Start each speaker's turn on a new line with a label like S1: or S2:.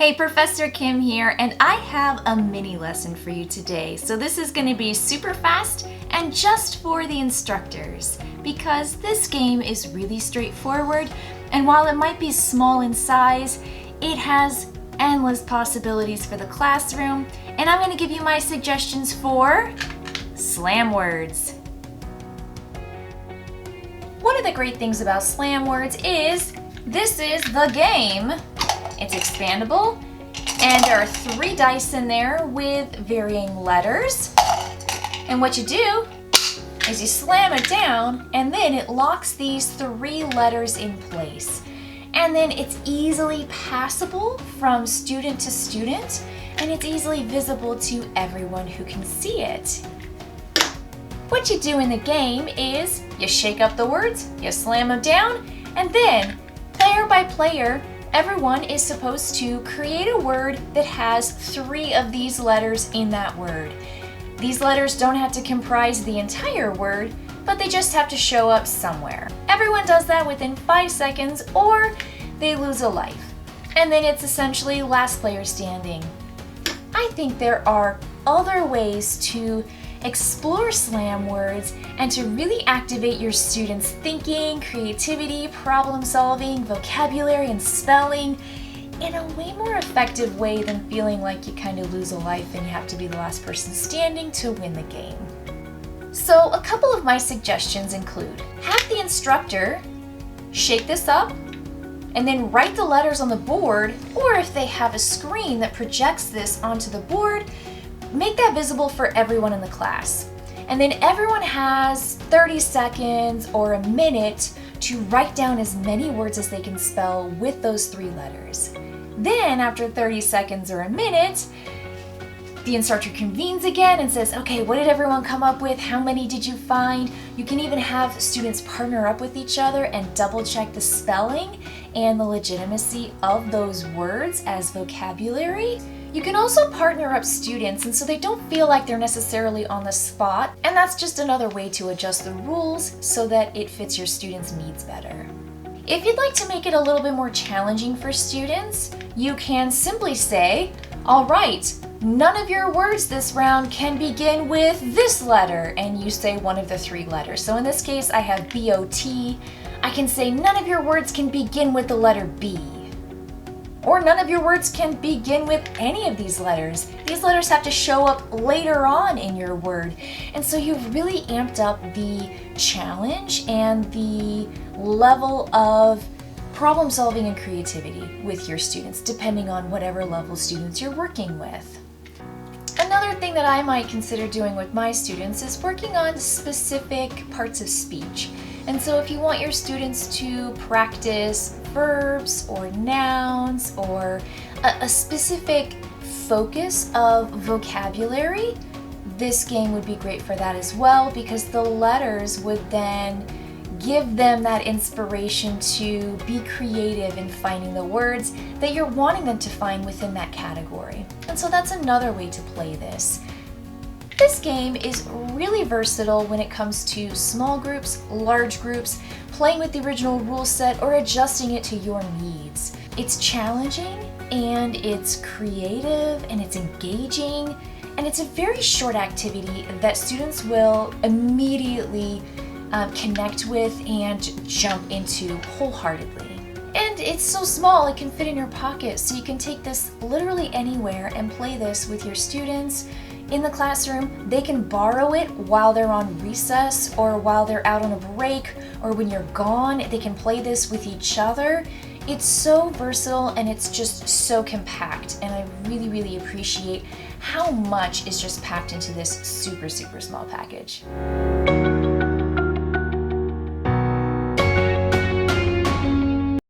S1: Hey, Professor Kim here, and I have a mini lesson for you today. So this is going to be super fast and just for the instructors, because this game is really straightforward, and while it might be small in size, it has endless possibilities for the classroom, and I'm going to give you my suggestions for slam words. One of the great things about slam words is this is the game. It's expandable, and there are 3 dice in there with varying letters. And what you do is you slam it down, and then it locks these 3 letters in place. And then it's easily passable from student to student, and it's easily visible to everyone who can see it. What you do in the game is you shake up the words, you slam them down, and then player by player, everyone is supposed to create a word that has 3 of these letters in that word. These letters don't have to comprise the entire word, but they just have to show up somewhere. Everyone does that within 5 seconds or they lose a life. And then it's essentially last player standing. I think there are other ways to explore slam words and to really activate your students' thinking, creativity, problem solving, vocabulary, and spelling in a way more effective way than feeling like you kind of lose a life and you have to be the last person standing to win the game. So a couple of my suggestions include have the instructor shake this up and then write the letters on the board, or if they have a screen that projects this onto the board, make that visible for everyone in the class. And then everyone has 30 seconds or a minute to write down as many words as they can spell with those 3 letters. Then after 30 seconds or a minute, the instructor convenes again and says, okay, what did everyone come up with? How many did you find? You can even have students partner up with each other and double check the spelling and the legitimacy of those words as vocabulary. You can also partner up students, and so they don't feel like they're necessarily on the spot, and that's just another way to adjust the rules so that it fits your students' needs better. If you'd like to make it a little bit more challenging for students, you can simply say, all right, none of your words this round can begin with this letter, and you say one of the 3 letters. So in this case, I have B-O-T. I can say none of your words can begin with the letter B. Or none of your words can begin with any of these letters. These letters have to show up later on in your word. And so you've really amped up the challenge and the level of problem solving and creativity with your students, depending on whatever level students you're working with. Another thing that I might consider doing with my students is working on specific parts of speech. And so if you want your students to practice verbs or nouns or a specific focus of vocabulary, this game would be great for that as well, because the letters would then give them that inspiration to be creative in finding the words that you're wanting them to find within that category. And so that's another way to play this. This game is really versatile when it comes to small groups, large groups, playing with the original rule set, or adjusting it to your needs. It's challenging, and it's creative, and it's engaging, and it's a very short activity that students will immediately connect with and jump into wholeheartedly. And it's so small it can fit in your pocket, so you can take this literally anywhere and play this with your students in the classroom. They can borrow it while they're on recess or while they're out on a break, or when you're gone, they can play this with each other. It's so versatile and it's just so compact, and I really, really appreciate how much is just packed into this super, super small package.